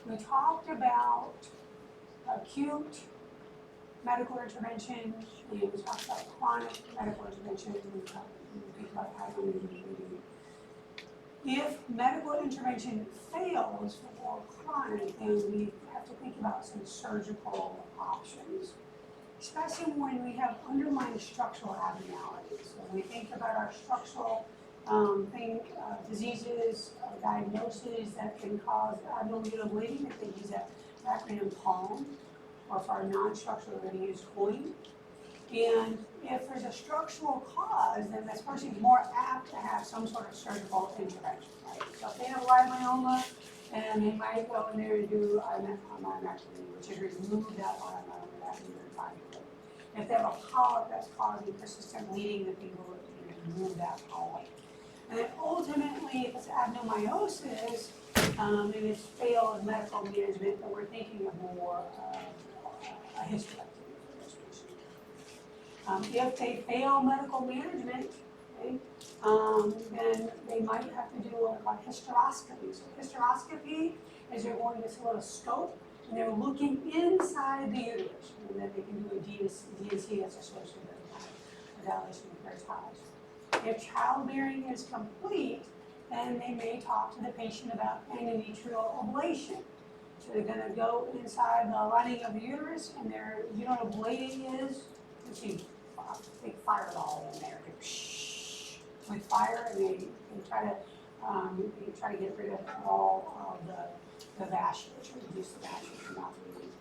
We talked about acute medical intervention, and we talked about chronic medical intervention, and we think about adenoid bleeding. If medical intervention fails for chronic, then we have to think about some surgical options, especially when we have underlying structural abnormalities. So when we think about our structural diseases, diagnoses that can cause abdominal bleeding, if they use that acronym PALM, or for our non-structural, we're going to use COIN. And if there's a structural cause, then this person is more apt to have some sort of surgical intervention, right? So if they have leiomyoma, and they might go in there and do a myomectomy, which is remove that leiomyoma, that uterine fibroid. If they have a polyp that's causing persistent bleeding, then people will remove that polyp. And then ultimately, if it's adenomyosis, and it's failed medical management, then we're thinking of more a hysterectomy for this patient. If they fail medical management, okay, then they might have to do what we call hysteroscopy. So hysteroscopy is they're going with a little scope, and they're looking inside the uterus, and then they can do a DNC that's associated with dilation of peritonitis. If childbearing is complete, then they may talk to the patient about endometrial ablation. So they're going to go inside the lining of the uterus, and you know what ablating is? You see a big fireball in there, with fire, and they try to get rid of all of the vasculature, reduce the vasculature from not bleeding.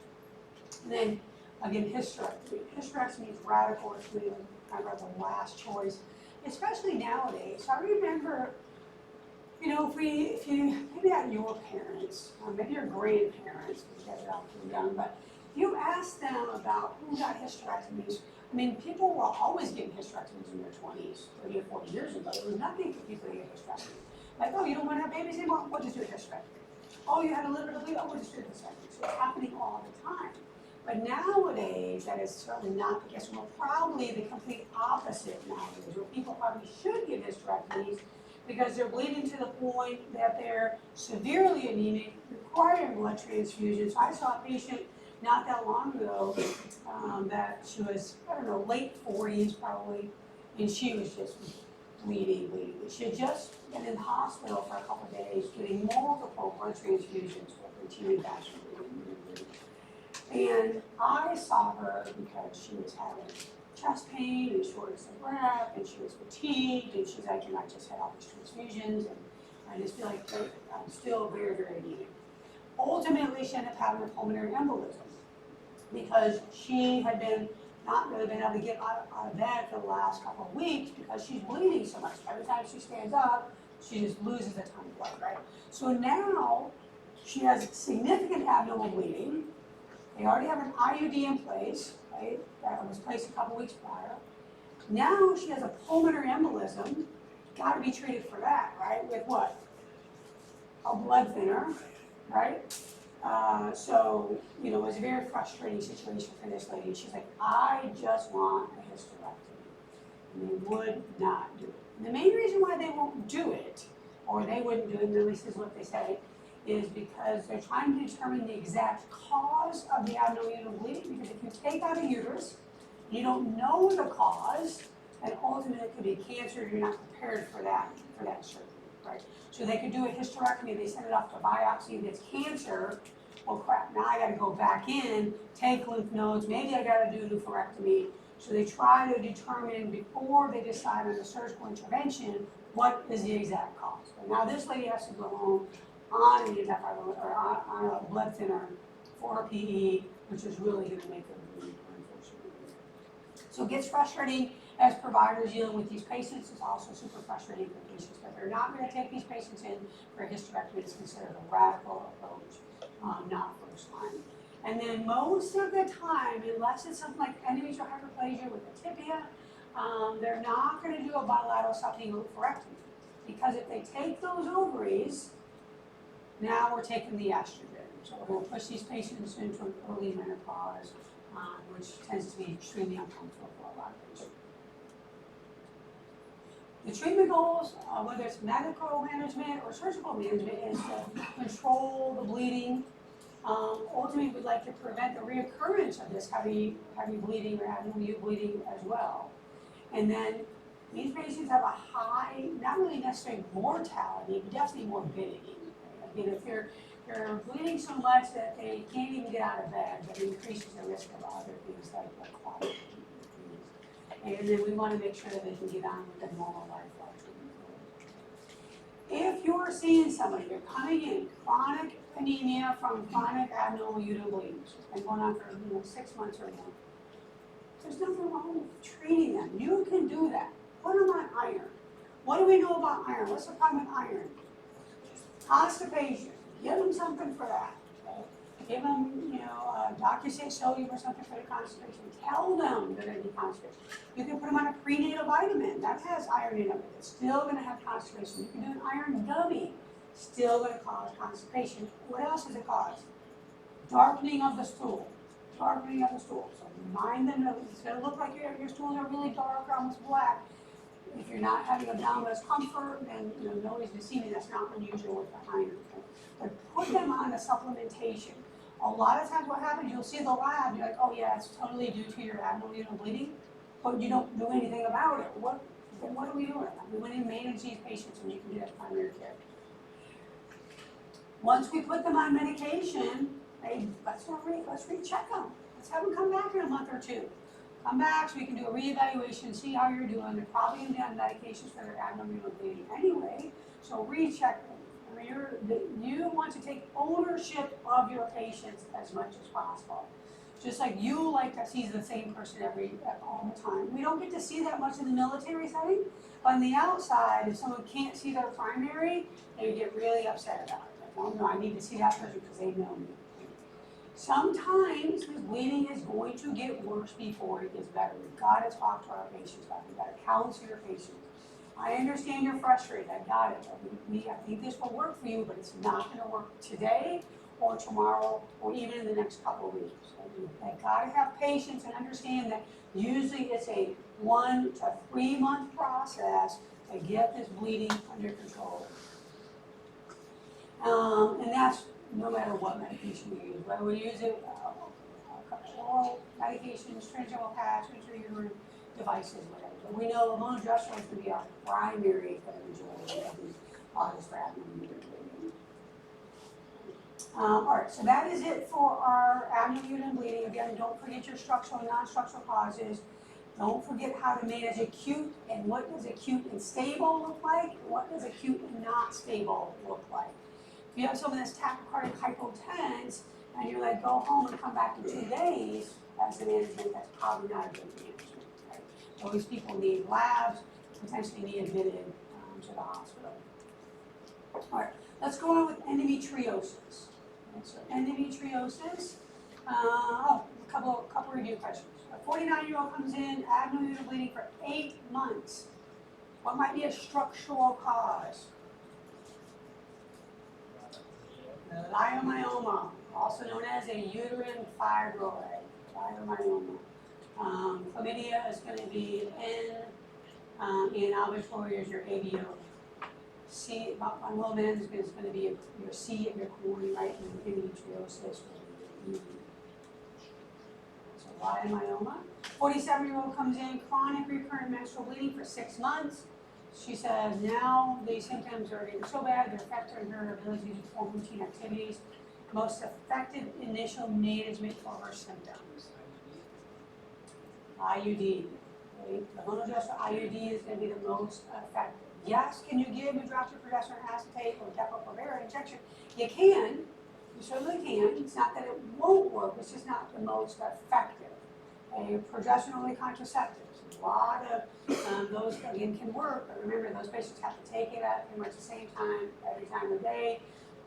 And then again, hysterectomy. Hysterectomy is radical. It's really kind of the last choice, especially nowadays. So I remember, you know, if you maybe not your parents, maybe your grandparents, because you guys are all too young, but you ask them about who got hysterectomies. I mean, people were always getting hysterectomies in their 20s, 30 or 40 years ago. There was nothing for people to get hysterectomies. Like, oh, you don't want to have babies anymore? We'll just do a hysterectomy. Oh, you had a little bit of bleed? Oh, we'll just do a hysterectomy. So it's happening all the time. But nowadays, that is certainly not the case. We're probably the complete opposite nowadays, where people probably should get hysterectomies because they're bleeding to the point that they're severely anemic, requiring blood transfusions. So I saw a patient not that long ago that she was, I don't know, late 40s probably, and she was just bleeding. She had just been in the hospital for a couple of days getting multiple blood transfusions for continued vascular bleeding. And I saw her because she was having chest pain and shortness of breath, and she was fatigued, and she's like, I just had all these transfusions, and I just feel like I'm still very, very anemic. Ultimately, she ended up having a pulmonary embolism because she had not really been able to get out of bed for the last couple of weeks because she's bleeding so much. Every time she stands up, she just loses a ton of blood, right? So now she has significant abdominal bleeding. They already have an IUD in place, right? That was placed a couple weeks prior. Now she has a pulmonary embolism. Got to be treated for that, right? With what? A blood thinner, right? So, you know, it was a very frustrating situation for this lady. She's like, I just want a hysterectomy. And they would not do it. And the main reason why they won't do it, or they wouldn't do it, and at least is what they say, is because they're trying to determine the exact cause of the abdominal bleeding. Because if you take out a uterus, you don't know the cause, and ultimately it could be cancer. You're not prepared for that surgery, right? So they could do a hysterectomy. They send it off to biopsy. If it's cancer, well, crap. Now I got to go back in, take lymph nodes. Maybe I got to do a oophorectomy. So they try to determine before they decide on the surgical intervention what is the exact cause. But now this lady has to go home on an antifibrillary or on a blood thinner for her PE, which is really going to make them bleed, unfortunately. So it gets frustrating as providers dealing with these patients. It's also super frustrating for patients, but they're not going to take these patients in for a hysterectomy. It's considered a radical approach, not first line. And then most of the time, unless it's something like endometrial hyperplasia with a tibia, they're not going to do a bilateral oophorectomy, because if they take those ovaries, now we're taking the estrogen. So we're going to push these patients into an early menopause, which tends to be extremely uncomfortable for a lot of patients. The treatment goals, whether it's medical management or surgical management, is to control the bleeding, ultimately we'd like to prevent the reoccurrence of this heavy bleeding or abnormal bleeding as well. And then these patients have a high, not really necessarily mortality, but definitely morbidity. Again, if they're bleeding so much that they can't even get out of bed, that increases the risk of other things like clotting disease. And then we want to make sure that they can get on with their normal life. If you're seeing somebody, you're coming in chronic anemia from chronic abnormal uterine bleeding, it's been going on for 6 months or more, there's nothing wrong with treating them. You can do that. Put them on iron. What do we know about iron? What's the problem with iron? Constipation. Give them something for that. Okay? Give them, doctor say sodium or something for the constipation. Tell them they're going to be constipated. You can put them on a prenatal vitamin. That has iron in it. It's still going to have constipation. You can do an iron gummy. Still going to cause constipation. What else does it cause? Darkening of the stool. Darkening of the stool. So remind them that it's going to look like your stools are really dark or almost black. If you're not having abdominal discomfort, then nobody's deceiving. That's not unusual with the iron. But put them on a supplementation. A lot of times what happens, you'll see the lab, you're like, oh yeah, it's totally due to your abdominal uterine bleeding, but you don't do anything about it. Then what are we doing? We went and manage these patients, and you can do that primary care. Once we put them on medication, let's recheck them. Let's have them come back in a month or two. Come back so we can do a reevaluation, see how you're doing. They're probably going to be on medications for their abdominal bleeding anyway, so recheck them. You want to take ownership of your patients as much as possible. Just like you like to see the same person all the time. We don't get to see that much in the military setting, but on the outside, if someone can't see their primary, they get really upset about it. Like, oh no, I need to see that person because they know me. Sometimes this bleeding is going to get worse before it gets better. We've got to talk to our patients about it. We've got to counsel your patients. I understand you're frustrated. I got it. I think this will work for you, but it's not going to work today or tomorrow or even in the next couple of weeks. You've got to have patience and understand that usually it's a 1 to 3 month process to get this bleeding under control. And that's no matter what medication we use, whether we use it, oral medications, transdermal patch, intrauterine devices, whatever. But we know immunogestrant is going to be our primary for the majority of these causes for abdominal uterine bleeding. All right, so that is it for our abdominal uterine bleeding. Again, don't forget your structural and non-structural causes. Don't forget how to manage acute and what does acute and stable look like, and what does acute and not stable look like. If you have someone that's tachycardic hypotense and you're like, go home and come back in 2 days, that's the management that's probably not a good management. Right? So these people need labs, potentially need admitted to the hospital. All right, let's go on with endometriosis. So endometriosis, a couple review questions. A 49-year-old comes in, abdominal uterine bleeding for 8 months. What might be a structural cause? Leiomyoma, also known as a uterine fibroid. Leiomyoma. Chlamydia is going to be an N, and albuterol is your ABO. C, von Willebrand is going to be your C and your coin, right? And endometriosis will be E. So leiomyoma. 47-year-old comes in, chronic recurrent menstrual bleeding for 6 months. She says now the symptoms are getting so bad they're affecting her ability to perform routine activities. Most effective initial management for her symptoms. IUD. Okay? The monogestrant IUD is going to be the most effective. Yes, can you give hydroxyprogesterone acetate or Depo-Provera injection? You can. You certainly can. It's not that it won't work. It's just not the most effective. Okay? Progesterone-only contraceptives. A lot of those, again, can work, but remember, those patients have to take it at pretty much the same time, every time of day,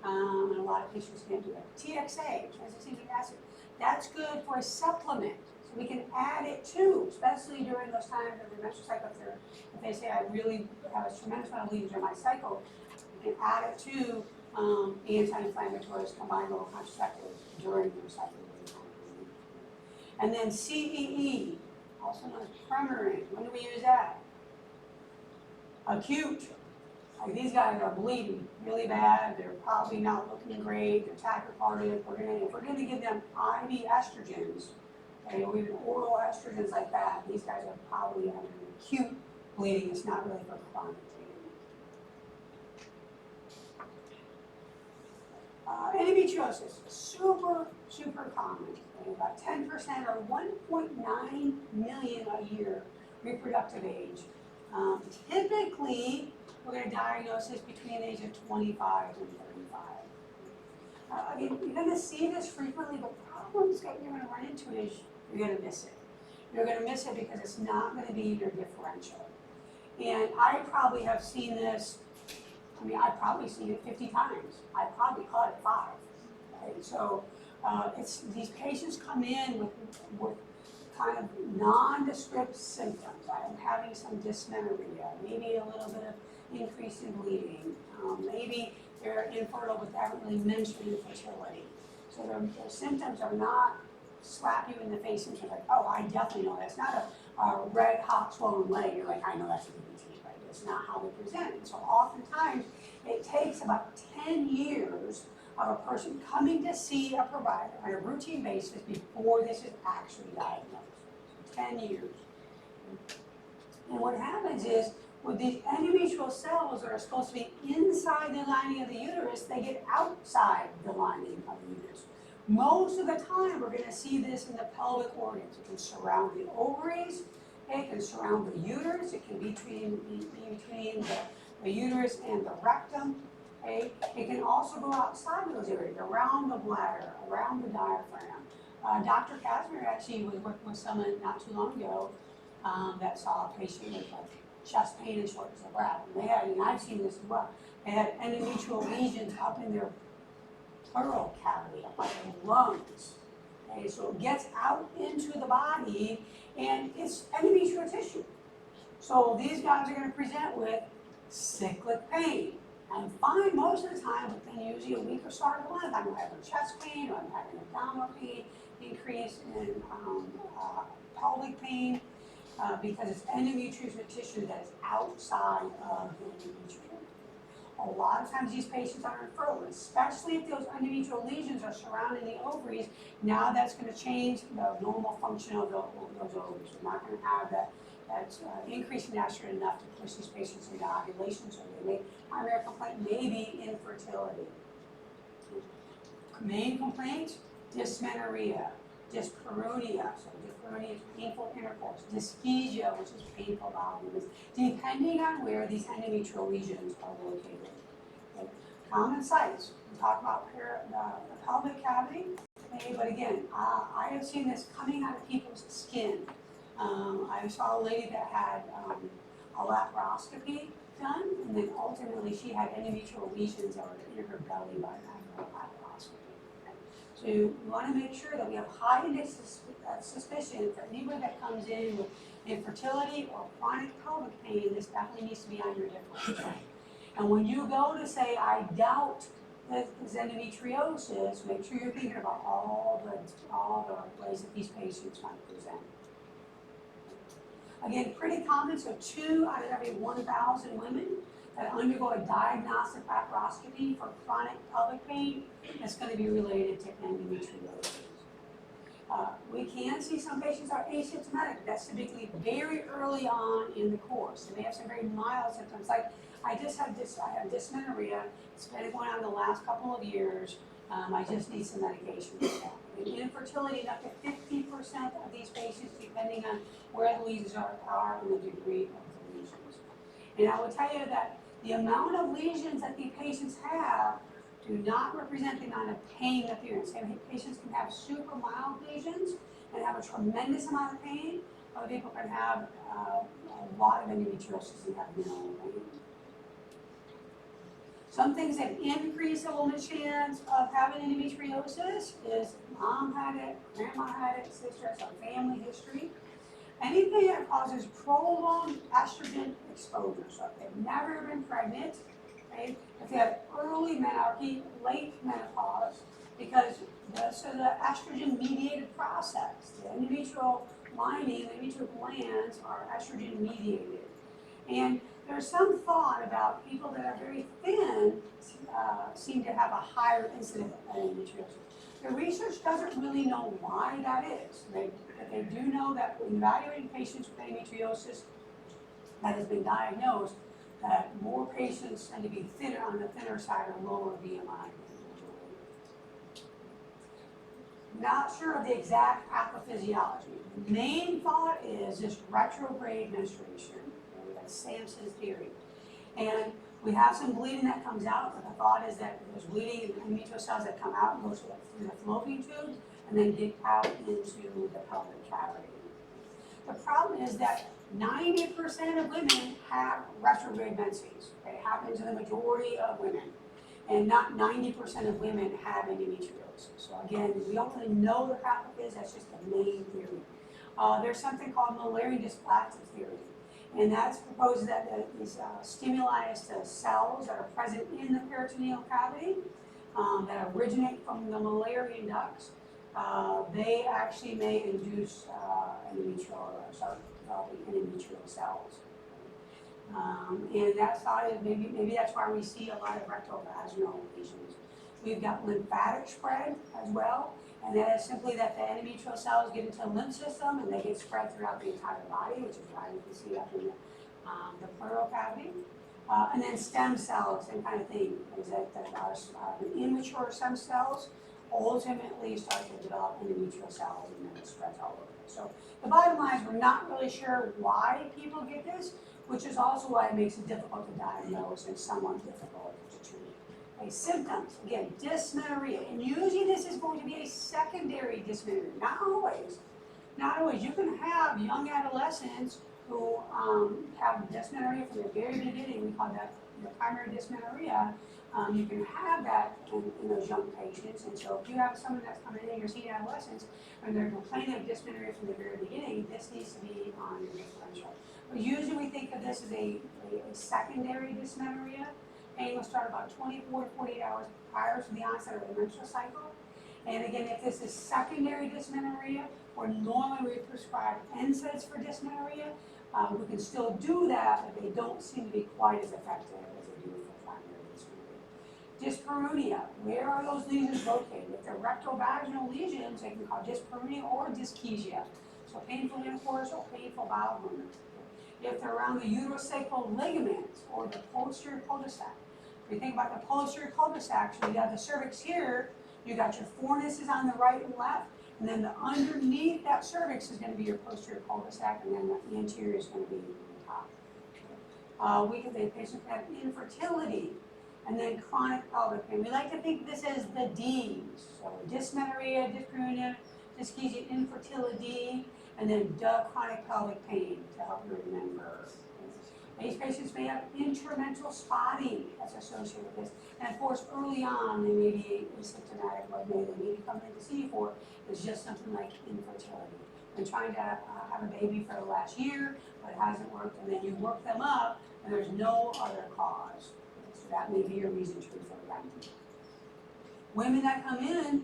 and a lot of patients can't do that. TXA, transexamic acid, that's good for a supplement, so we can add it too, especially during those times of the menstrual cycle. If they say, I really have a tremendous amount of bleeding during my cycle, you can add it to anti-inflammatories, combined oral contraceptives during your cycle. And then CEE, also known as Premarin. When do we use that? Acute. Like these guys are bleeding really bad, they're probably not looking great, they're tachycardic. If we're gonna give them IV estrogens, okay, or even oral estrogens like that, these guys are probably having acute bleeding. It's not really for chronic bleeding. Endometriosis, super common. Okay? About 10% or 1.9 million a year reproductive age. Typically, we're going to diagnose this between the age of 25 and 35. Again, you're going to see this frequently, but problems that you're going to run into is you're going to miss it. You're going to miss it because it's not going to be your differential. And I probably have seen this, I've probably seen it 50 times. I probably caught it 5. Right? So these patients come in with kind of nondescript symptoms. I'm having some dysmenorrhea, maybe a little bit of increase in bleeding. Maybe they're infertile, but they haven't really mentioned infertility. So their symptoms are not slap you in the face and you're like, oh, I definitely know that's not a red, hot, swollen leg. You're like, I know that's a DVT, right? That's not how they present. And so oftentimes it takes about 10 years of a person coming to see a provider on a routine basis before this is actually diagnosed. 10 years. And what happens is, with these endometrial cells that are supposed to be inside the lining of the uterus, they get outside the lining of the uterus. Most of the time, we're going to see this in the pelvic organs. It can surround the ovaries, okay? It can surround the uterus, it can be between the uterus and the rectum. Okay? It can also go outside of those areas, around the bladder, around the diaphragm. Dr. Casimir actually was working with someone not too long ago that saw a patient with chest pain and shortness of breath. And they had, and I've seen this as well, they had endometrial lesions up in their pleural cavity, up by their lungs. Okay, so it gets out into the body and it's endometrial tissue. So these guys are going to present with cyclic pain. I'm fine most of the time, but then usually a week or so after one, I'm having chest pain or I'm having abdominal pain, increase in pelvic pain, because it's endometrial tissue that is outside of the endometrium. A lot of times these patients are infertile, especially if those endometrial lesions are surrounding the ovaries. Now that's going to change the normal function of those ovaries. We're not going to have that increase in estrogen enough to push these patients into ovulation, so their primary complaint may be infertility. Main complaints, dysmenorrhea, dyspareunia, so dyspareunia is painful intercourse, dysphagia, which is painful bowel movements, depending on where these endometrial lesions are located. Okay. Common sites, we talk about the pelvic cavity, okay, but again, I have seen this coming out of people's skin. I saw a lady that had a laparoscopy done, and then ultimately she had endometrial lesions that were in her belly by her laparoscopy. So you want to make sure that we have high index suspicion for anybody that comes in with infertility or chronic pelvic pain. This definitely needs to be on your differential. And when you go to say, I doubt this endometriosis, make sure you're thinking about all the ways that these patients might present. Again, pretty common, so 2 out of every 1,000 women that undergo a diagnostic laparoscopy for chronic pelvic pain is going to be related to endometriosis. We can see some patients are asymptomatic. That's typically very early on in the course. They may have some very mild symptoms, like I have dysmenorrhea. It's been going on the last couple of years. I just need some medication for that. Infertility, up to 50% of these patients, depending on where the lesions are and the degree of the lesions. And I will tell you that the amount of lesions that these patients have do not represent the amount of pain that they're in. Some patients can have super mild lesions and have a tremendous amount of pain. Other people can have a lot of endometriosis and have minimal pain. Some things that increase a woman's chance of having endometriosis is mom had it, grandma had it, sister has a family history. Anything that causes prolonged estrogen exposure. So if they've never been pregnant, okay, if they have early menarche, late menopause, because the estrogen-mediated process, the endometrial lining, the endometrial glands are estrogen-mediated. And There's some thought about people that are very thin seem to have a higher incidence of endometriosis. The research doesn't really know why that is. But they do know that when evaluating patients with endometriosis that has been diagnosed, that more patients tend to be thinner on the thinner side or lower BMI. Not sure of the exact pathophysiology. The main thought is this retrograde menstruation, that's Sampson's theory. And we have some bleeding that comes out, but the thought is that there's bleeding in the endometrial cells that come out and goes through the fallopian tubes and then get out into the pelvic cavity. The problem is that 90% of women have retrograde menses. It happens in the majority of women. And not 90% of women have endometriosis. So again, we don't really know the pathophys, that's just the main theory. There's something called Mullerian dysplasia theory. And that proposes that these stimuli to cells that are present in the peritoneal cavity that originate from the Mullerian ducts, they actually may induce developing endometrial cells. And that thought is maybe that's why we see a lot of rectovaginal lesions. We've got lymphatic spread as well, and that is simply that the endometrial cells get into the lymph system and they get spread throughout the entire body, which is why you can see up in the pleural cavity. And then stem cells, same kind of thing, is that the immature stem cells ultimately start to develop endometrial cells and then it spreads all over. So the bottom line is we're not really sure why people get this, which is also why it makes it difficult to diagnose and somewhat difficult to treat. Okay, symptoms, again, dysmenorrhea, and usually this is going to be a secondary dysmenorrhea, not always. Not always. You can have young adolescents who have dysmenorrhea from the very beginning. We call that the primary dysmenorrhea. You can have that in those young patients, and so if you have someone that's coming in, you're seeing adolescents, and they're complaining of dysmenorrhea from the very beginning, this needs to be on your differential. But usually we think of this as a secondary dysmenorrhea. Pain will start about 24 to 48 hours prior to the onset of the menstrual cycle. And again, if this is secondary dysmenorrhea, or normally we prescribe NSAIDs for dysmenorrhea, we can still do that, but they don't seem to be quite as effective as they do for primary dysmenorrhea. Dyspareunia, where are those lesions located? If they're rectovaginal lesions, they can cause dyspareunia or dyschezia. So painful intercourse or painful bowel movement. If they're around the uterosacral ligaments or the posterior cul-de-sac. If you think about the posterior cul-de-sac, so you got the cervix here, you got your fornices on the right and left, and then underneath that cervix is going to be your posterior cul-de-sac, and then the anterior is going to be the top. The patient can have infertility, and then chronic pelvic pain. We like to think this as the D's. So dysmenorrhea, dyspareunia, dyschezia, infertility, and then chronic pelvic pain to help you remember. These patients may have intramental spotting that's associated with this. And of course, early on, they may be asymptomatic, but they may be coming to see you for is just something like infertility. Been trying to have a baby for the last year, but it hasn't worked, and then you work them up, and there's no other cause. So that may be your reason to refer them. Women that come in,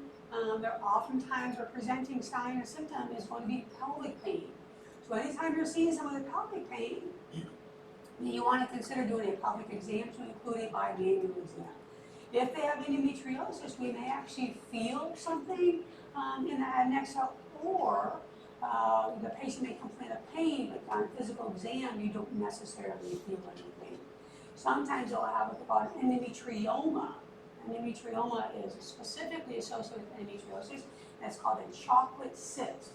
they're oftentimes their presenting sign or symptom is going to be pelvic pain. So anytime you're seeing someone with pelvic pain, you want to consider doing a pelvic exam to include a bimanual exam. If they have endometriosis, we may actually feel something in the adnexal, or the patient may complain of pain, but on physical exam, you don't necessarily feel anything. Sometimes they'll have what's called endometrioma. Endometrioma is specifically associated with endometriosis. That's called a chocolate cyst.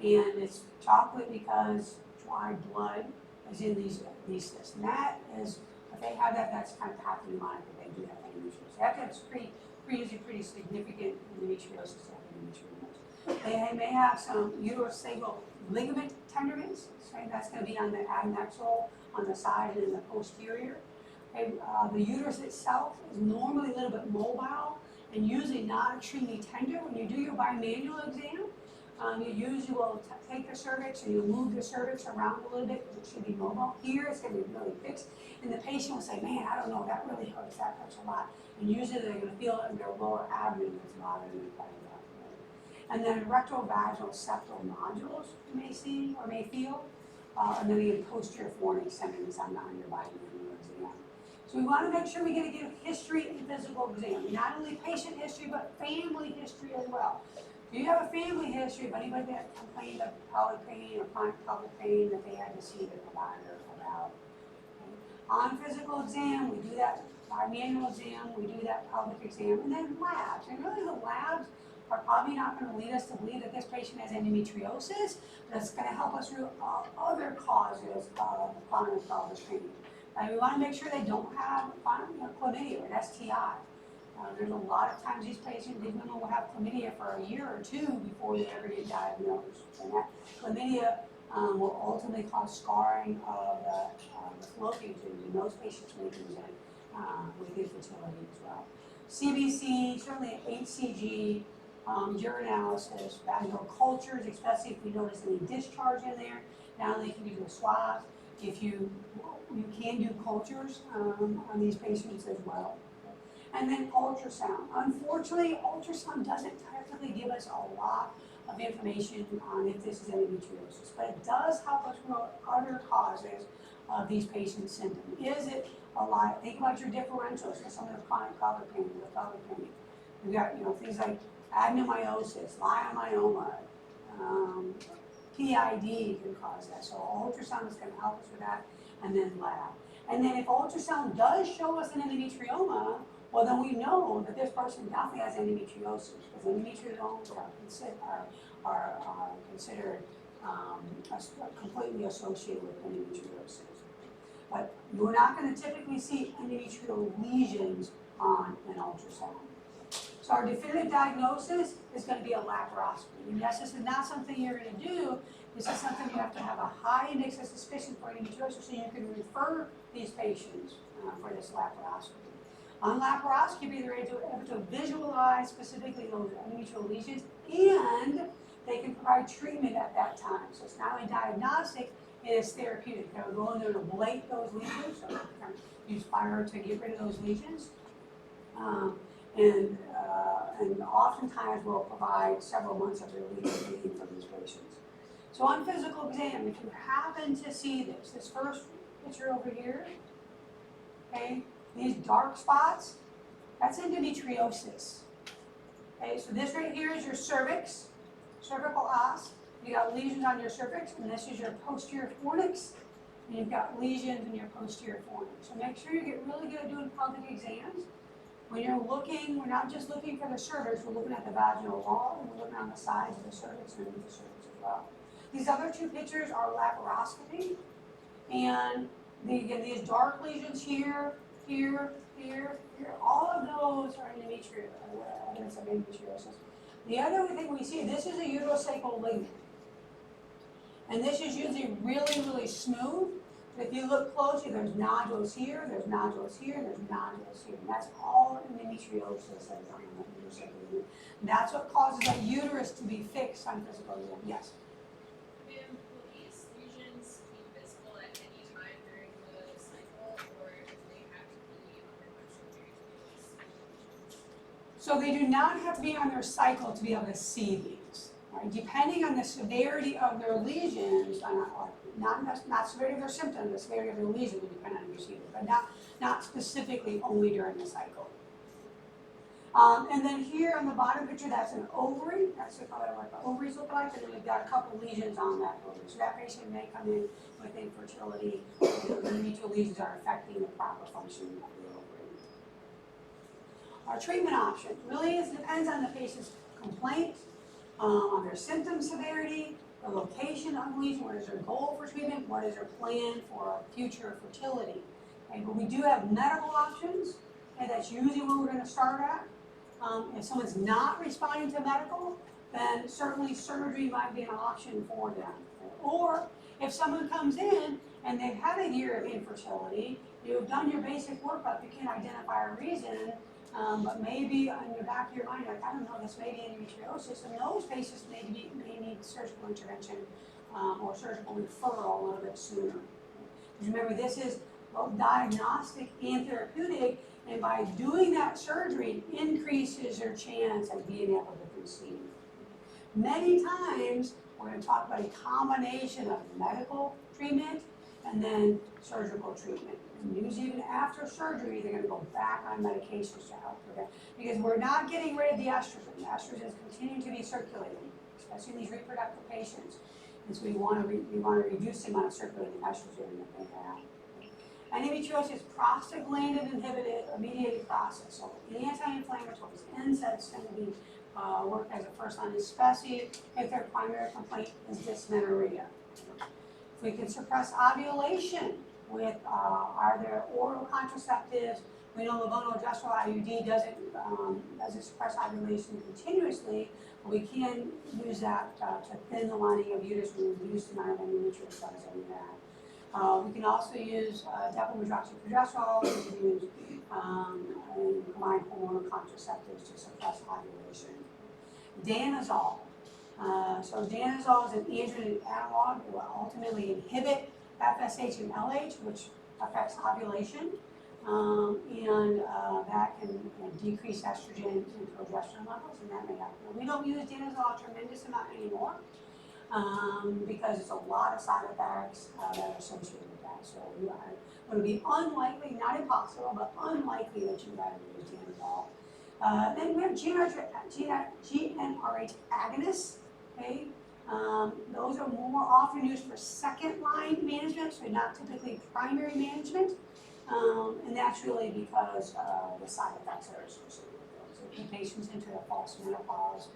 And it's chocolate because dry blood is in these cysts. And that is, if they have that, that's kind of pathognomonic that they do have endometriosis. That's usually pretty significant endometriosis to have endometriosis. They may have some uterosacral ligament tenderness. So that's going to be on the adnexal, on the side, and in the posterior. Okay, the uterus itself is normally a little bit mobile and usually not extremely tender. When you do your bimanual exam, you usually will take the cervix and you move the cervix around a little bit because it should be mobile. Here it's going to be really fixed, and the patient will say, man, I don't know, that really hurts, that hurts a lot. And usually they're going to feel it in their lower abdomen that's bothering them quite a lot. And then rectovaginal septal nodules you may see or may feel. and then again, posterior fornix symptoms on your bimanual exam. So we want to make sure we get a good history and physical exam, not only patient history, but family history as well. Do you have a family history of anybody that complained of pelvic pain or chronic pelvic pain that they had to see their provider about? On physical exam, we do that bimanual exam, we do that pelvic exam, and then labs. And really the labs are probably not going to lead us to believe that this patient has endometriosis, but it's going to help us rule out other causes of chronic pelvic pain. And we want to make sure they don't have chlamydia or an STI. There's a lot of times these women will have chlamydia for a year or two before they ever get diagnosed. And that chlamydia will ultimately cause scarring of the fallopian tubes, and those patients may present with infertility as well. CBC, certainly an HCG, urinalysis, vaginal cultures, especially if we notice any discharge in there. Not only can you do a swab, if you can do cultures on these patients as well. And then ultrasound. Unfortunately, ultrasound doesn't technically give us a lot of information on if this is endometriosis, but it does help us rule other causes of these patients' symptoms. Is it a lot? Think about your differentials for some of the chronic pelvic pain, the pelvic pain. We've got things like adenomyosis, leiomyoma, PID can cause that. So ultrasound is going to help us with that, and then lab. And then if ultrasound does show us an endometrioma, well, then we know that this person definitely has endometriosis, because endometriomas are considered completely associated with endometriosis. But you're not going to typically see endometrial lesions on an ultrasound. So our definitive diagnosis is going to be a laparoscopy. And yes, this is not something you're going to do. This is something you have to have a high index of suspicion for endometriosis, so you can refer these patients for this laparoscopy. On laparoscopy, they're able to visualize specifically those endometrial lesions, and they can provide treatment at that time. So it's not only diagnostic, it is therapeutic. They'll go in there to ablate those lesions, so use fire to get rid of those lesions. And oftentimes we'll provide several months of relief bleeding for these patients. So on physical exam, if you happen to see this first picture over here, okay, these dark spots, that's endometriosis. Okay, so this right here is your cervix, cervical os. You got lesions on your cervix, and this is your posterior fornix, and you've got lesions in your posterior fornix. So make sure you get really good at doing pelvic exams. When you're looking, we're not just looking for the cervix, we're looking at the vaginal wall, and we're looking on the sides of the cervix and underneath the cervix as well. These other two pictures are laparoscopy, and again, these dark lesions here, here, all of those are evidence of endometriosis. The other thing we see, this is a uterosacral ligament. And this is usually really, really smooth. But if you look closely, there's nodules here, there's nodules here, there's nodules here. And that's all endometriosis that is on the uterosacral ligament. And that's what causes that uterus to be fixed on physical exam. Yes? Will these lesions be visible at any time during the cycle, or do they have to be under menstrual periods? So they do not have to be on their cycle to be able to see these. Right? Depending on the severity of their lesions, not severity of their symptoms, the severity of their lesions will depend on your seeing it, but not specifically only during the cycle. And then here on the bottom picture, that's an ovary. That's what the ovaries look like, and then we've got a couple lesions on that ovary. So that patient may come in with infertility. The endometrial lesions are affecting the proper functioning of the ovary. Our treatment options really depends on the patient's complaint, on their symptom severity, the location of the lesion, what is their goal for treatment, what is their plan for future fertility. Okay, but we do have medical options, and that's usually where we're going to start at. If someone's not responding to medical, then certainly surgery might be an option for them. Or if someone comes in and they've had a year of infertility, you've done your basic workup, you can identify a reason, but maybe on the back of your mind, like, I don't know, this may be endometriosis, and those patients may need surgical intervention or surgical referral a little bit sooner. Remember, this is both diagnostic and therapeutic, and by doing that surgery, it increases your chance of being able to conceive. Many times, we're going to talk about a combination of medical treatment, and then surgical treatment. And usually even after surgery, they're gonna go back on medications to help prevent, because we're not getting rid of the estrogen. The estrogen is continuing to be circulating, especially in these reproductive patients. And so we wanna reduce the amount of circulating estrogen that they have. Endometriosis is prostaglandin inhibited mediated process. So anti-inflammatories, NSAIDs tend to be work as a first line, especially if their primary complaint is dysmenorrhea. If we can suppress ovulation with either oral contraceptives, we know levonorgestrel IUD doesn't suppress ovulation continuously, but we can use that to thin the lining of uterus and reduce the amount of endometrial cells that we have. We can also use decylhydroxyprogesterol, we can use combined hormonal contraceptives to suppress ovulation. Danazol. So danazol is an androgen analog. It will ultimately inhibit FSH and LH, which affects ovulation, and that can decrease estrogen and progesterone levels, and that may happen. We don't use danazol a tremendous amount anymore because it's a lot of side effects that are associated with that. So it would be unlikely, not impossible, but unlikely that you would have to use danazol. Then we have GnRH agonists. Okay, those are more often used for second line management, so not typically primary management, and that's really because the side effects that are associated with those. It puts patients into a false menopause,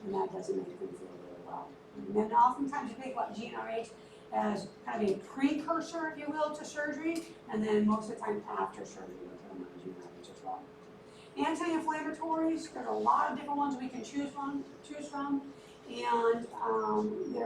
and that doesn't make them feel really well. And then oftentimes you think about GnRH as kind of a precursor, if you will, to surgery, and then most of the time after surgery, we'll put them on GnRH as well. Anti-inflammatories, there's a lot of different ones we can choose from, and the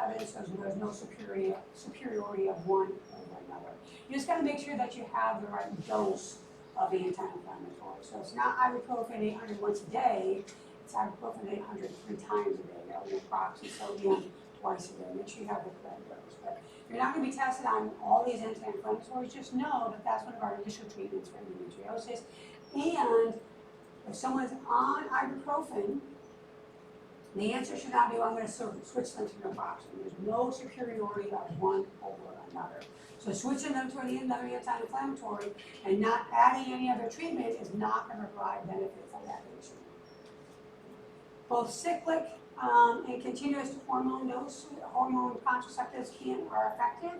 evidence says there's no superiority of one over another. You just got to make sure that you have the right dose of anti-inflammatory. So it's not ibuprofen 800 once a day, it's ibuprofen 800 3 times a day, that would be approximately sodium twice a day. Make sure you have the correct dose. But you're not going to be tested on all these anti-inflammatories, just know that that's one of our initial treatments for endometriosis. And if someone's on ibuprofen, the answer should not be, well, I'm going to switch them to naproxen. There's no superiority of one over another. So switching them to another anti-inflammatory and not adding any other treatment is not going to provide benefit for that patient. Both cyclic and continuous hormone contraceptives are effective,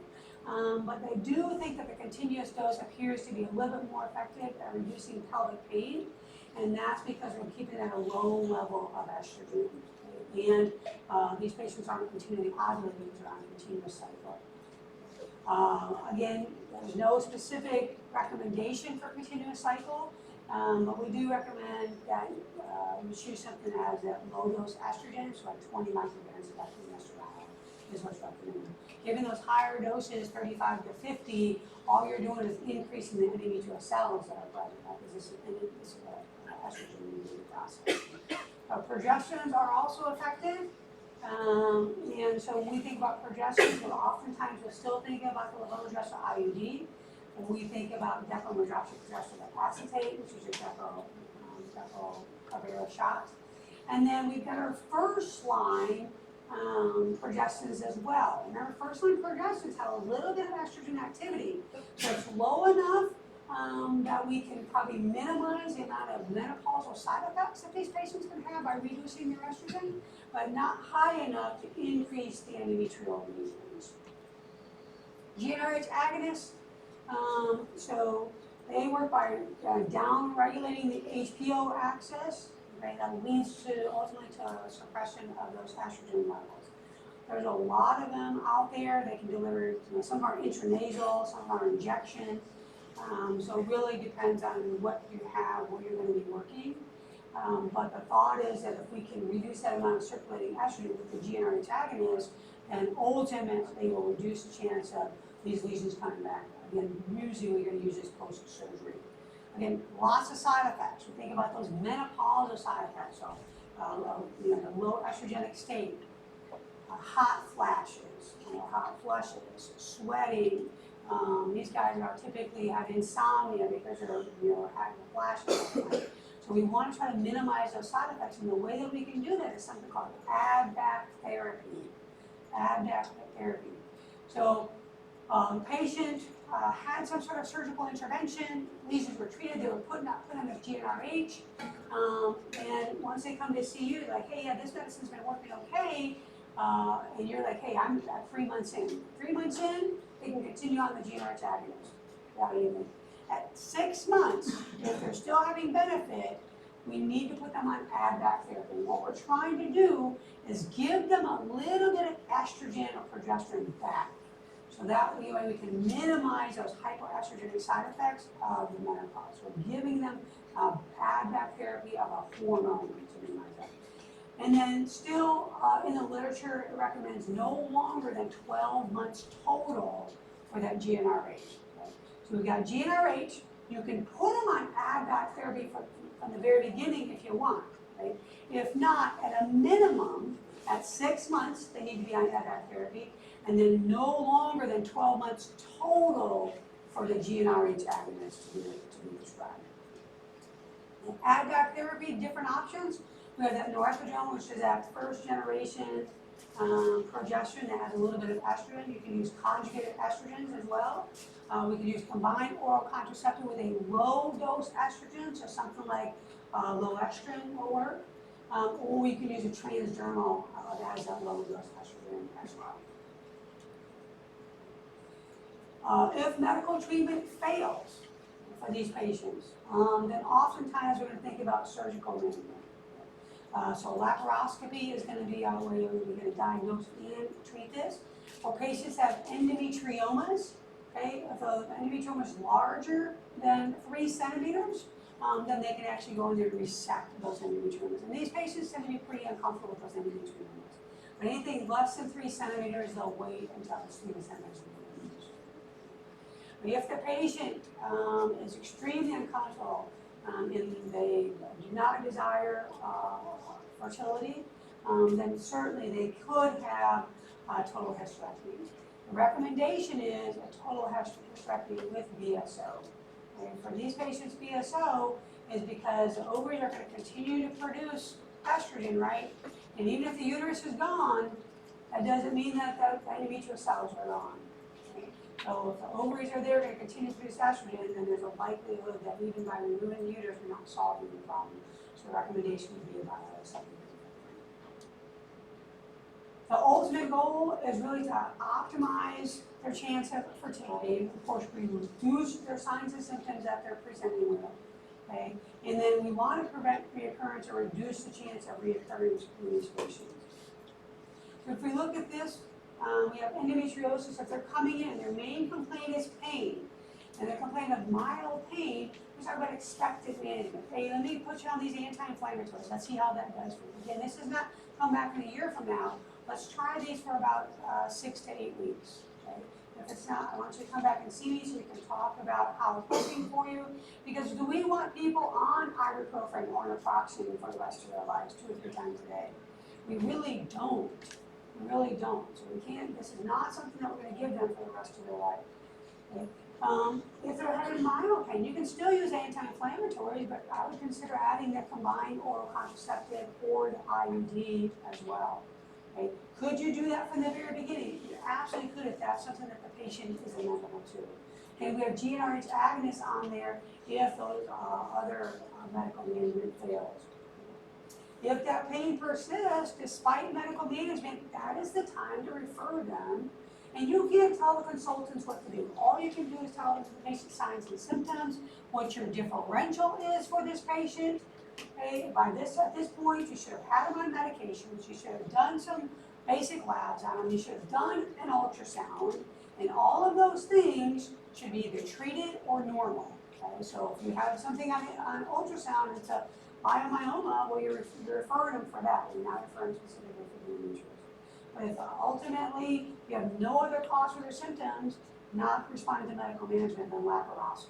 but they do think that the continuous dose appears to be a little bit more effective at reducing pelvic pain, and that's because we're keeping at a low level of estrogen. And these patients aren't continually ovulating because they're on a continuous cycle. Again, there's no specific recommendation for continuous cycle, but we do recommend that you choose something that has that low dose estrogen, so like 20 micrograms of estradiol is what's recommended. Given those higher doses, 35 to 50, all you're doing is increasing the endometrial cells that are present, because this is an estrogen-mediated process. Progestins are also effective, and so when we think about progestins, oftentimes we're still thinking about the levonorgestrel IUD. When we think about decylhydroxyprogesterone acetate, which is your Depo-Provera shot. And then we've got our first line progestins as well. And our first line progestins have a little bit of estrogen activity, so it's low enough that we can probably minimize the amount of menopausal side effects that these patients can have by reducing their estrogen, but not high enough to increase the endometrial lesions. GnRH agonists, so they work by down-regulating the HPO axis. Okay, that leads to ultimately to suppression of those estrogen levels. There's a lot of them out there. They can deliver, some are intranasal, some are injection. So it really depends on what you have, where you're going to be working. But the thought is that if we can reduce that amount of circulating estrogen with the GnRH agonist, then ultimately will reduce the chance of these lesions coming back. Again, usually we're going to use this post-surgery. Again, lots of side effects. We think about those menopausal side effects, so the low estrogenic state, hot flashes, hot flushes, sweating. These guys are typically have insomnia because they're having flashes. So we want to try to minimize those side effects, and the way that we can do that is something called ABDAC therapy. ABDAC therapy. So, patient had some sort of surgical intervention, lesions were treated, they were put on a GnRH, and once they come to see you, they're like, hey, yeah, this medicine's been working okay, and you're like, hey, I'm at 3 months in. 3 months in, they can continue on the GnRH agonist without anything. At 6 months, if they're still having benefit, we need to put them on add-back therapy. What we're trying to do is give them a little bit of estrogen or progesterone back. So that way we can minimize those hypoestrogenic side effects of the menopause. We're giving them add-back therapy of a hormone to minimize that. And then still in the literature, it recommends no longer than 12 months total for that GnRH. Okay? So we've got GnRH. You can put them on add-back therapy from the very beginning if you want. Right? If not, at a minimum, at 6 months, they need to be on add-back therapy, and then no longer than 12 months total for the GnRH agonist to be prescribed. And add-back therapy, different options. We have that norepinephrine, which is that first generation progesterone that has a little bit of estrogen. You can use conjugated estrogens as well. We can use combined oral contraceptive with a low dose estrogen, so something like low estrogen will work. Or we can use a transdermal that has that low dose estrogen as well. If medical treatment fails for these patients, then oftentimes we're going to think about surgical management. So laparoscopy is going to be our way we're going to diagnose and treat this. For patients that have endometriomas, okay, if the endometrioma is larger than 3 centimeters, then they can actually go in there and resect those endometriomas. And these patients tend to be pretty uncomfortable with those endometriomas. But anything less than 3 centimeters, they'll wait until it's 3 centimeters. But if the patient is extremely uncomfortable and they do not desire fertility, then certainly they could have a total hysterectomy. The recommendation is a total hysterectomy with BSO. And for these patients, BSO is because the ovaries are going to continue to produce estrogen, right? And even if the uterus is gone, that doesn't mean that the endometrial cells are gone. Okay? So if the ovaries are there, going to continue to produce estrogen, then there's a likelihood that even by removing the uterus, we're not solving the problem. So the recommendation would be about something. The ultimate goal is really to optimize their chance of fertility. Of course, we reduce their signs and symptoms that they're presenting with. Okay? And then we want to prevent reoccurrence or reduce the chance of reoccurrence in these patients. So if we look at this, we have endometriosis. If they're coming in, their main complaint is pain, and they're complaining of mild pain, we talk about expected management. Hey, let me put you on these anti-inflammatories. Let's see how that does for you. Again, this is not come back in a year from now. Let's try these for about 6 to 8 weeks. Okay? If it's not, I want you to come back and see me so we can talk about how it's working for you. Because do we want people on ibuprofen or naproxen for the rest of their lives 2 or 3 times a day? We really don't. We really don't. So we can't, this is not something that we're going to give them for the rest of their life. Okay? If they're having mild pain, you can still use anti-inflammatories, but I would consider adding the combined oral contraceptive or the IUD as well. Okay? Could you do that from the very beginning? You absolutely could if that's something that the patient is amenable to. Okay, we have GnRH agonists on there if those other medical management fails. If that pain persists despite medical management, that is the time to refer them. And you can't tell the consultants what to do. All you can do is tell them the patient's signs and symptoms, what your differential is for this patient. Okay, at this point, you should have had them on medications. You should have done some basic labs on them. You should have done an ultrasound. And all of those things should be either treated or normal. Okay, so if you have something on ultrasound, it's a leiomyoma, well, you're referring them for that. You're not referring specifically for the endometriosis. But if ultimately you have no other cause for their symptoms, not responding to medical management, then laparoscopy.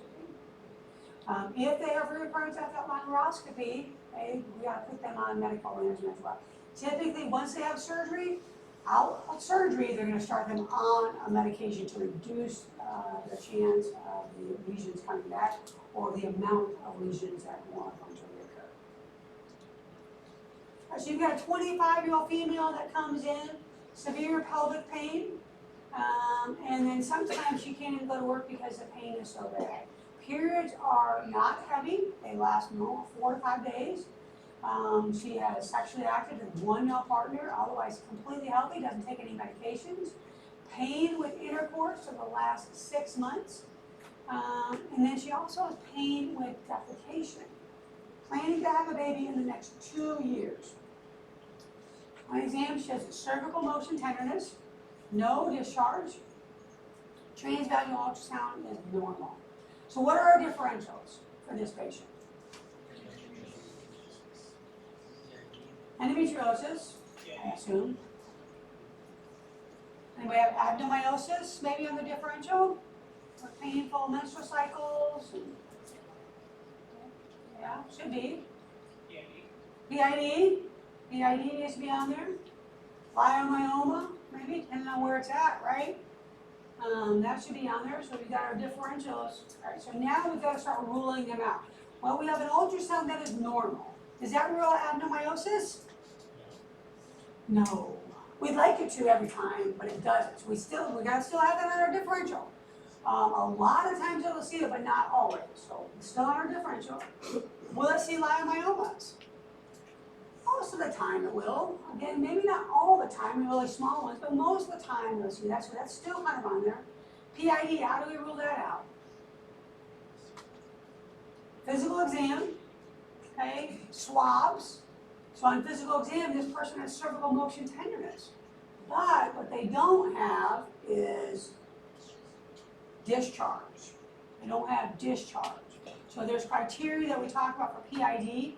If they have recurrence after laparoscopy, okay, we got to put them on medical management as well. Typically, once they have surgery, out of surgery, they're going to start them on a medication to reduce the chance of the lesions coming back or the amount of lesions that are going to reoccur. So you've got a 25-year-old female that comes in, severe pelvic pain. And then sometimes she can't even go to work because the pain is so bad. Periods are not heavy, they last 4 to 5 days. She has sexually active with one male partner, otherwise completely healthy, doesn't take any medications. Pain with intercourse for the last 6 months. And then she also has pain with defecation. Planning to have a baby in the next 2 years. On exam, she has cervical motion tenderness, no discharge. Transvaginal ultrasound is normal. So what are our differentials for this patient? Endometriosis, I assume. Anybody have adenomyosis maybe on the differential? Or painful menstrual cycles? Yeah, should be. PID? PID needs to be on there. Leiomyoma, maybe, depending on where it's at, right? That should be on there, so we got our differentials. All right, so now we've got to start ruling them out. Well, we have an ultrasound that is normal. Does that rule out adenomyosis? No. We'd like it to every time, but it doesn't. So we gotta still have that on our differential. A lot of times it'll see it, but not always. So it's still on our differential. Will it see leiomyomas? Most of the time it will. Again, maybe not all the time, really small ones, but most of the time you'll see that. So that's still kind of on there. PID, how do we rule that out? Physical exam, okay, swabs. So on physical exam, this person has cervical motion tenderness. But what they don't have is discharge. They don't have discharge. So there's criteria that we talk about for PID.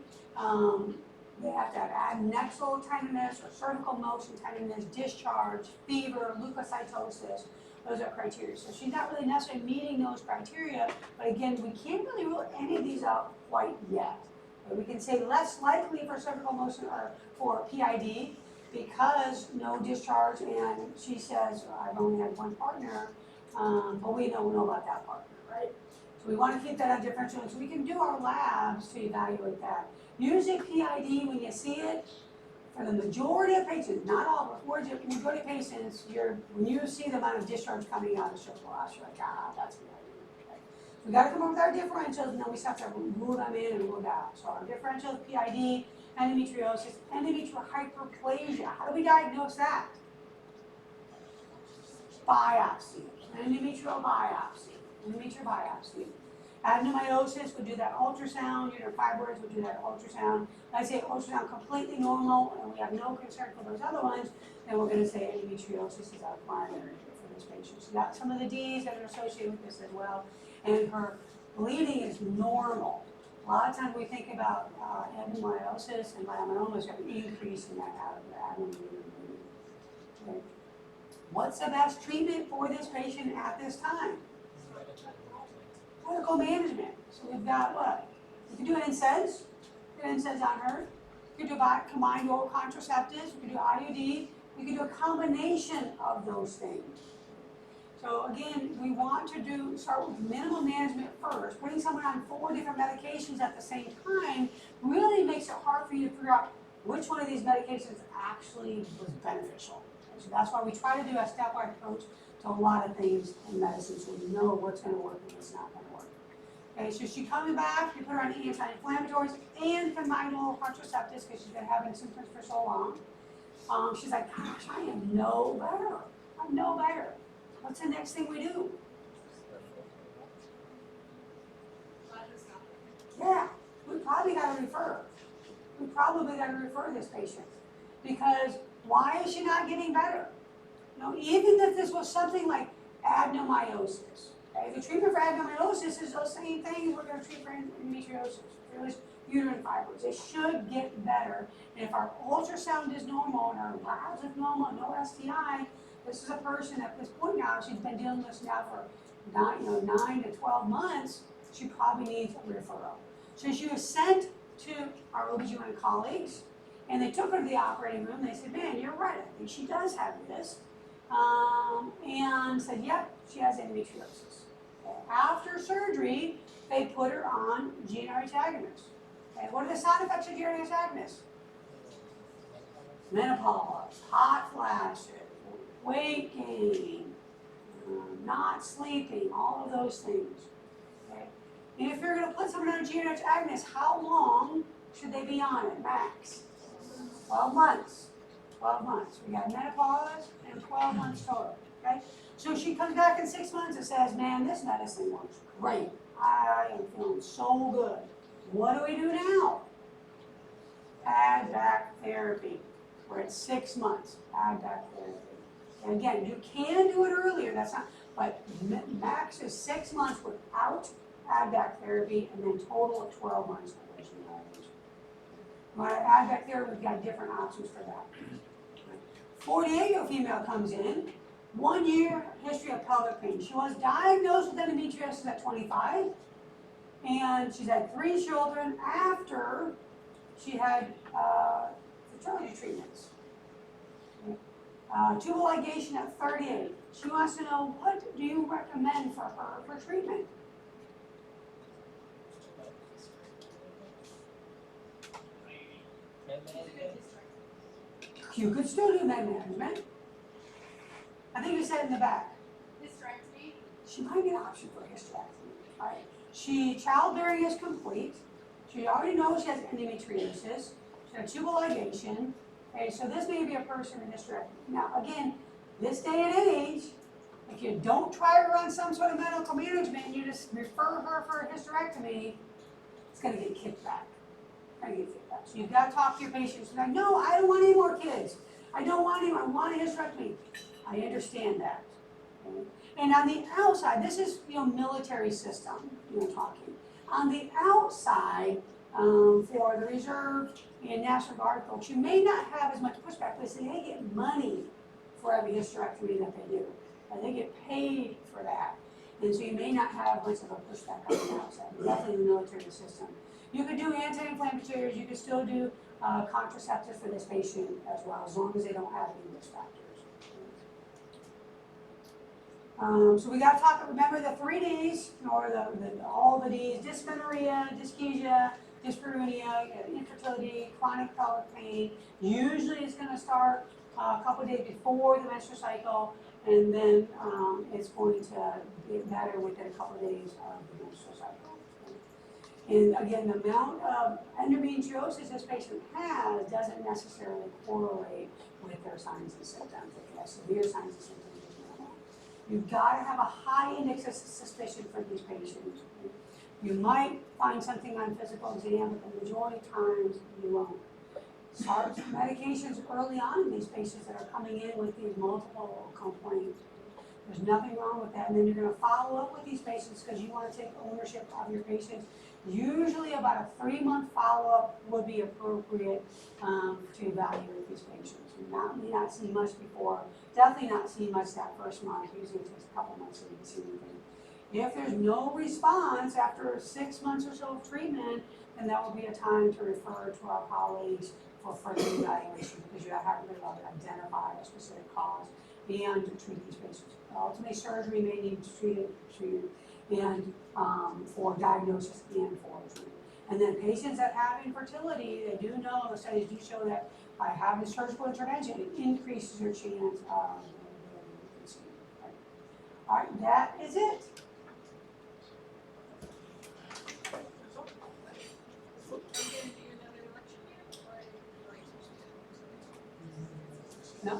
They have to have adnexal tenderness or cervical motion tenderness, discharge, fever, leukocytosis. Those are criteria. So she's not really necessarily meeting those criteria, but again, we can't really rule any of these out quite yet. We can say less likely for cervical motion or for PID because no discharge, and she says, I've only had one partner, but we know about that partner, right? So we want to keep that on differential, so we can do our labs to evaluate that. Usually PID, when you see it, for the majority of patients, not all, but majority of patients, when you see the amount of discharge coming out of the cervical osseous, you're like, that's PID. We got to come up with our differentials, and then we start to rule them in and rule them out. So our differentials, PID, endometriosis, endometrial hyperplasia. How do we diagnose that? Biopsy, endometrial biopsy, endometrial biopsy. Adenomyosis would do that ultrasound, uterine fibroids would do that ultrasound. Let's say ultrasound completely normal and we have no concern for those other ones, then we're going to say endometriosis is our primary for this patient. So that's some of the D's that are associated with this as well. And her bleeding is normal. A lot of times we think about adenomyosis and leiomyoma, we have an increase in that adenomyosis bleeding. Okay. What's the best treatment for this patient at this time? Medical management. So we've got what? We can do NSAIDs. NSAIDs on her. We can do combined oral contraceptives. We can do IUD. We can do a combination of those things. So again, we want to start with minimal management first. Putting someone on 4 different medications at the same time really makes it hard for you to figure out which one of these medications actually was beneficial. So that's why we try to do a stepwise approach to a lot of things in medicine, so we know what's going to work and what's not going to work. Okay, so she's coming back, we put her on anti-inflammatories and combined oral contraceptives because she's been having symptoms for so long. She's like, gosh, I am no better. I'm no better. What's the next thing we do? Yeah, we probably got to refer. We probably got to refer this patient because why is she not getting better? Even if this was something like adenomyosis, okay? The treatment for adenomyosis is those same things we're going to treat for endometriosis. It was uterine fibroids. They should get better. And if our ultrasound is normal and our labs is normal, no STI, this is a person at this point now, she's been dealing with this now for 9 to 12 months, she probably needs a referral. So she was sent to our OBGYN colleagues, and they took her to the operating room. They said, man, you're right, I think she does have this. And said, yep, she has endometriosis. Okay. After surgery, they put her on GnRH antagonists. Okay. What are the side effects of GnRH antagonists? Menopause, hot flashes, weight gain, not sleeping, all of those things. Okay? And if you're going to put someone on a GnRH agonist, how long should they be on it, max? 12 months. 12 months. We got menopause and 12 months total. Okay? So she comes back in 6 months and says, man, this medicine works great. I am feeling so good. What do we do now? Add back therapy. We're at 6 months. Add back therapy. And again, you can do it earlier. That's not, but max is 6 months without add back therapy, and then total of 12 months for patient average. You want to add back therapy, we've got different options for that. 48-year-old female comes in, 1 year history of pelvic pain. She was diagnosed with endometriosis at 25, and she's had 3 children after she had fertility treatments. Tubal ligation at 38. She wants to know, what do you recommend for her for treatment? You could still do med management. I think you said in the back. Hysterectomy. She might be an option for a hysterectomy, right? Childbearing is complete. She already knows she has endometriosis. She had tubal ligation. Okay, so this may be a person in hysterectomy. Now, again, this day and age, if you don't try her on some sort of medical management and you just refer her for a hysterectomy, it's going to get kicked back. So you've got to talk to your patients. Like, no, I don't want any more kids. I don't want any. I want a hysterectomy. I understand that. Okay? And on the outside, this is military system. Talking on the outside for the reserve and National Guard folks, you may not have as much pushback. But they get money for every hysterectomy that they do, and they get paid for that. And so you may not have much of a pushback on the outside. Definitely the military system. You could do anti-inflammatories, you could still do contraceptives for this patient as well, as long as they don't have any risk factors. So we got to talk, remember the 3 Ds, or all the Ds: dysmenorrhea, dyschezia, dyspareunia, infertility, chronic pelvic pain. Usually it's going to start a couple of days before the menstrual cycle, and then it's going to get better within a couple of days of the menstrual cycle. And again, the amount of endometriosis this patient has doesn't necessarily correlate with their signs and symptoms. If they have severe signs and symptoms, it's normal. You've got to have a high index of suspicion for these patients. You might find something on physical exam, but the majority of times you won't. Start medications early on in these patients that are coming in with these multiple complaints. There's nothing wrong with that. And then you're going to follow up with these patients because you want to take ownership of your patients. Usually about a 3-month follow-up would be appropriate to evaluate these patients. You may not see much before, definitely not see much that first month. Usually it takes a couple months to see anything. If there's no response after 6 months or so of treatment, then that will be a time to refer to our colleagues for further evaluation, because you haven't been able to identify a specific cause and to treat these patients. Ultimately, surgery may need to treat it, and for diagnosis and for treatment. And then patients that have infertility, they do know, the studies do show that by having surgical intervention, it increases your chance of conceiving. All right, that is it. Are you gonna do another election year, or would you like to? No?